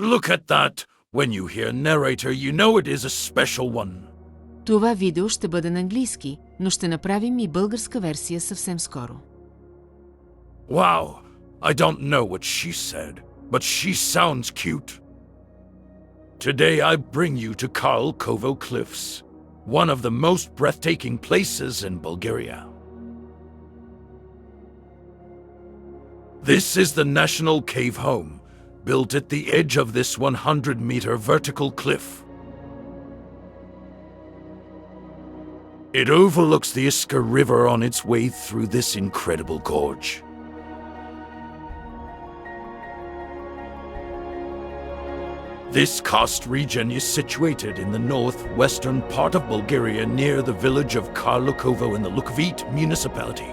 Look at that! When you hear narrator, you know it is a special one. Това видео ще бъде на английски, но ще направим и българска версия съвсем скоро. Wow, I don't know what she said, but she sounds cute. Today I bring you to Karlukovo Cliffs, one of the most breathtaking places in Bulgaria. This is the National Cave Home, built at the edge of this 100-meter vertical cliff. It overlooks the Iskar River on its way through this incredible gorge. This karst region is situated in the northwestern part of Bulgaria near the village of Karlukovo in the Lukvit municipality.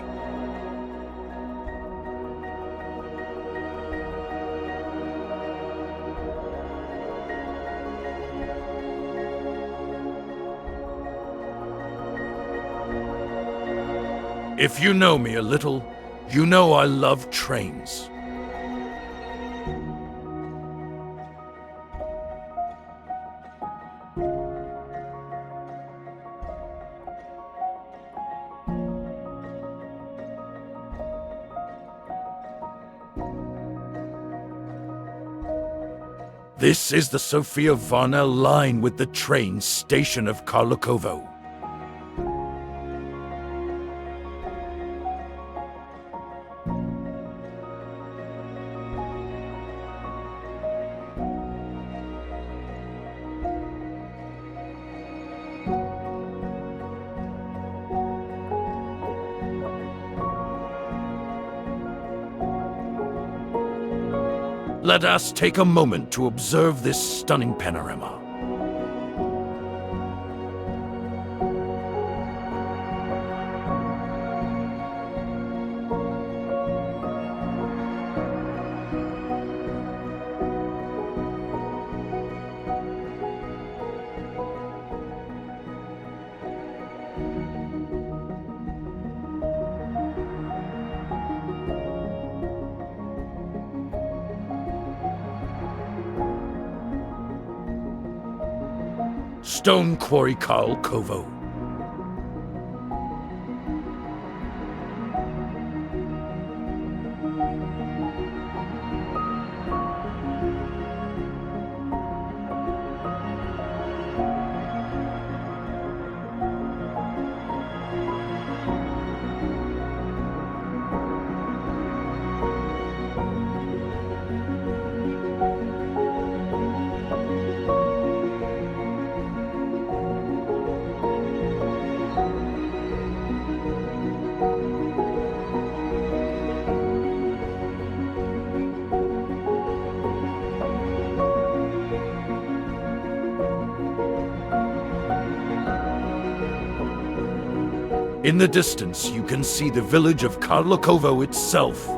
If you know me a little, you know I love trains. This is the Sofia Varna line with the train station of Karlukovo. Let us take a moment to observe this stunning panorama. Stone Quarry Karlukovo. In the distance, you can see the village of Karlukovo itself.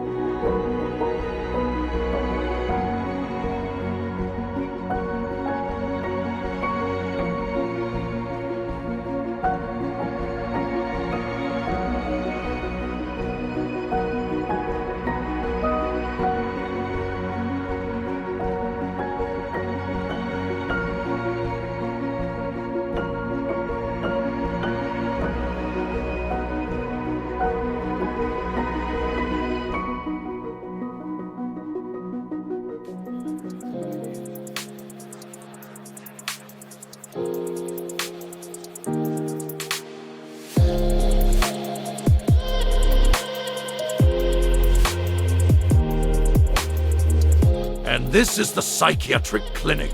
And this is the psychiatric clinic.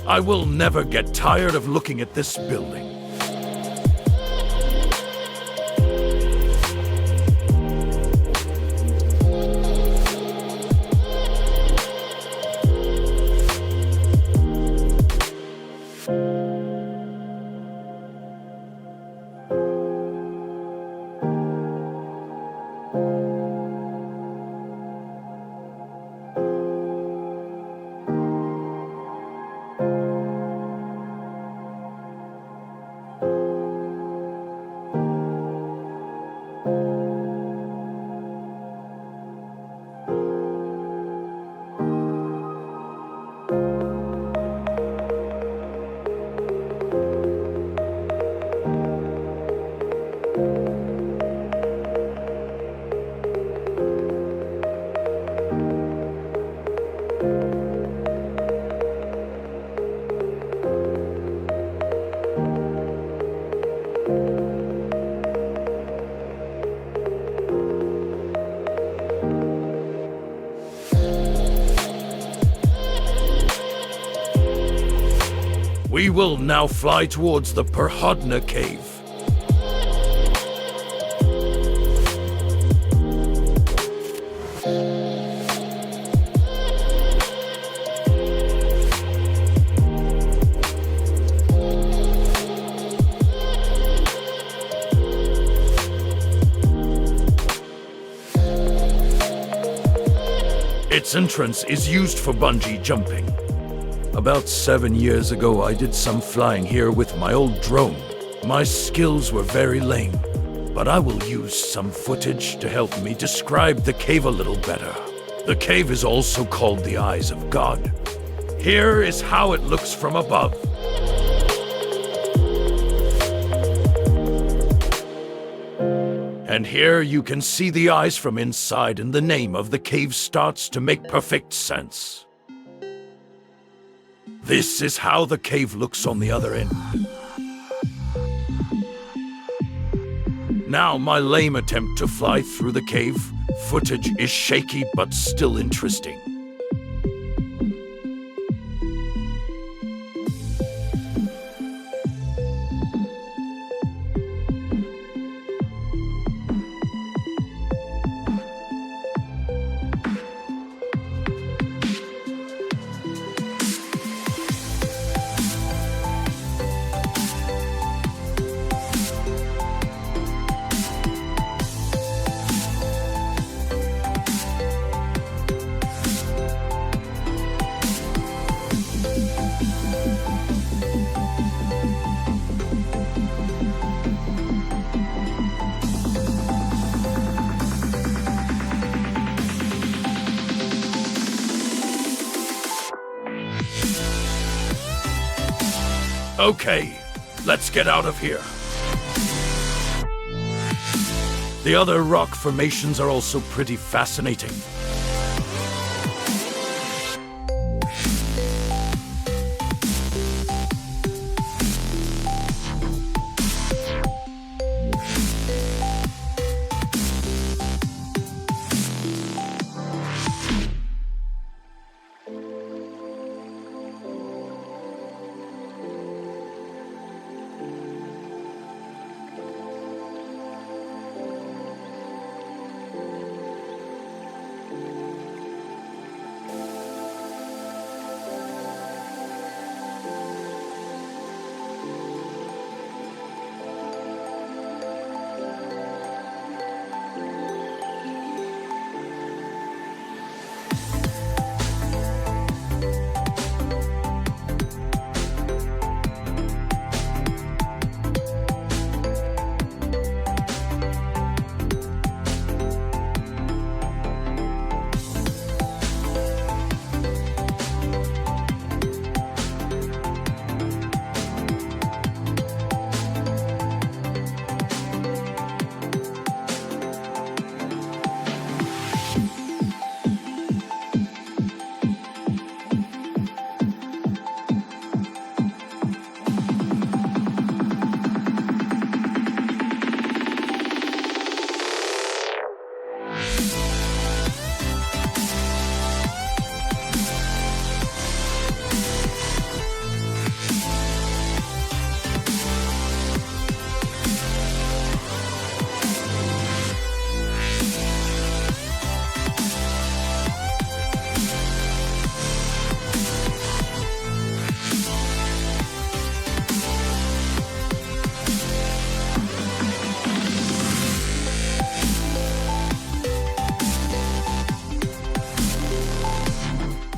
I will never get tired of looking at this building. We will now fly towards the Perhodna cave. Its entrance is used for bungee jumping. About 7 years ago, I did some flying here with my old drone. My skills were very lame, but I will use some footage to help me describe the cave a little better. The cave is also called the Eyes of God. Here is how it looks from above. And here you can see the eyes from inside, and the name of the cave starts to make perfect sense. This is how the cave looks on the other end. Now my lame attempt to fly through the cave footage is shaky but still interesting. Okay, let's get out of here. The other rock formations are also pretty fascinating.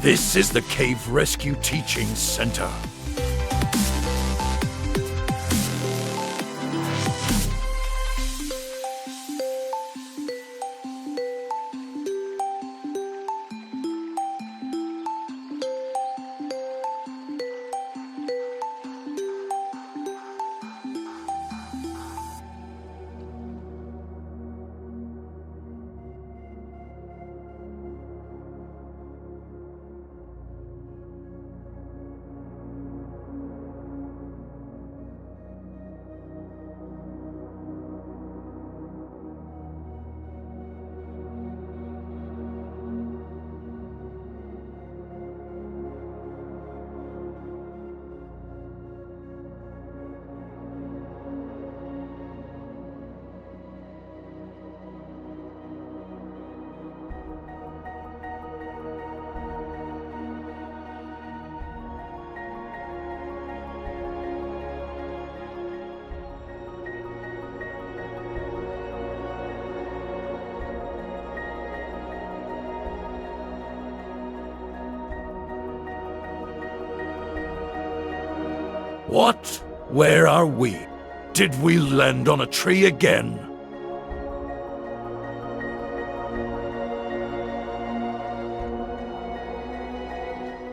This is the Cave Rescue Teaching Center. What? Where are we? Did we land on a tree again?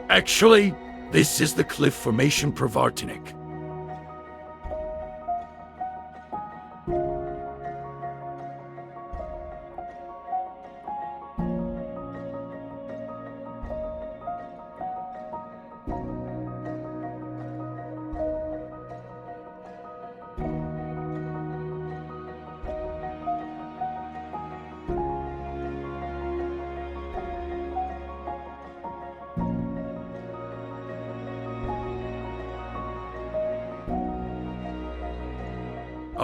Actually, this is the cliff formation Provartinik.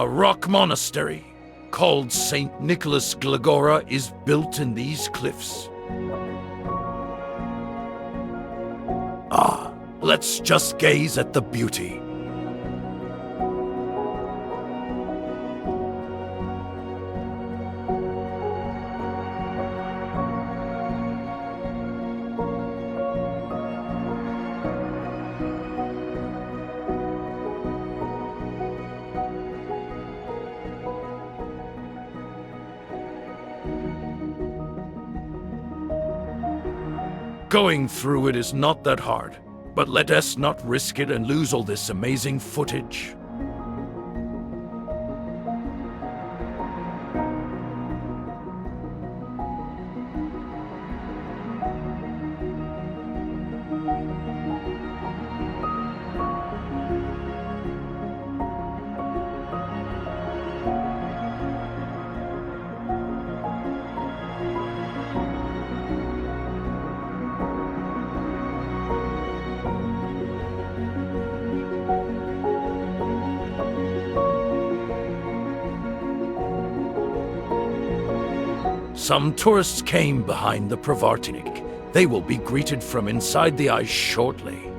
A rock monastery called St. Nicholas Glagora is built in these cliffs. Ah, let's just gaze at the beauty. Going through it is not that hard, but let us not risk it and lose all this amazing footage. Some tourists came behind the Provartinik. They will be greeted from inside the ice shortly.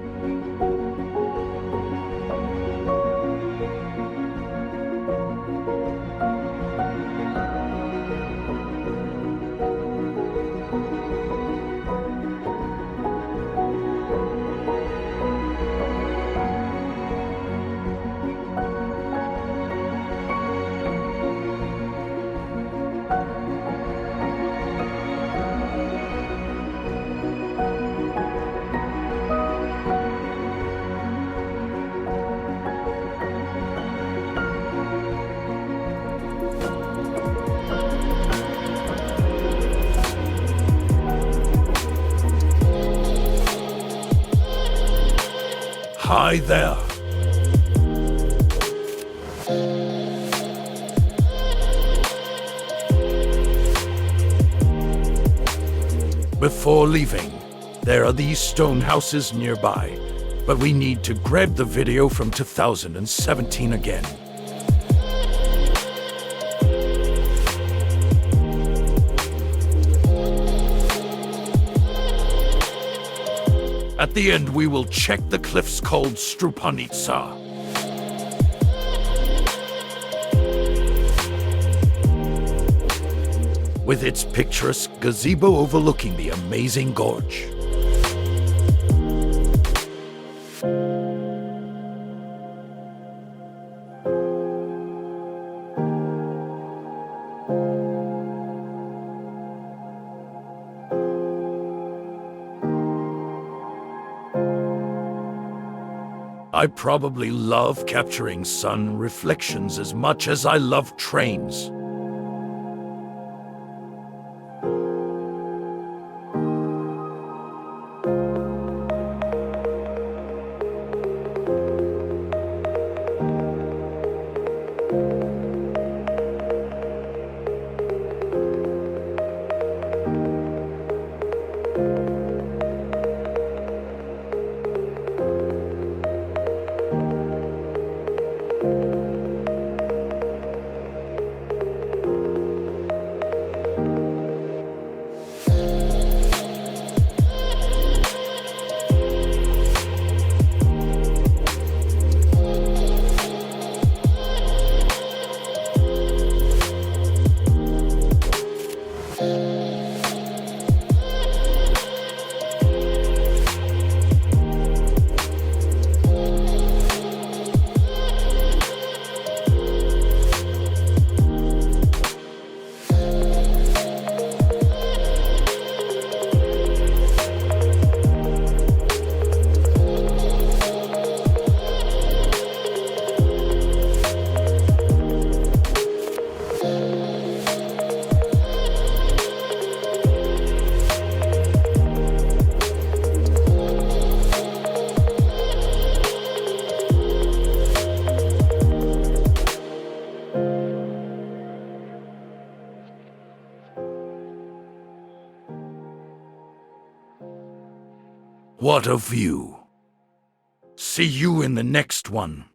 Hi there. Before leaving, there are these stone houses nearby, but we need to grab the video from 2017 again. At the end, we will check the cliffs called Strupanitsa. With its picturesque gazebo overlooking the amazing gorge. I probably love capturing sun reflections as much as I love trains. What a view. See you in the next one.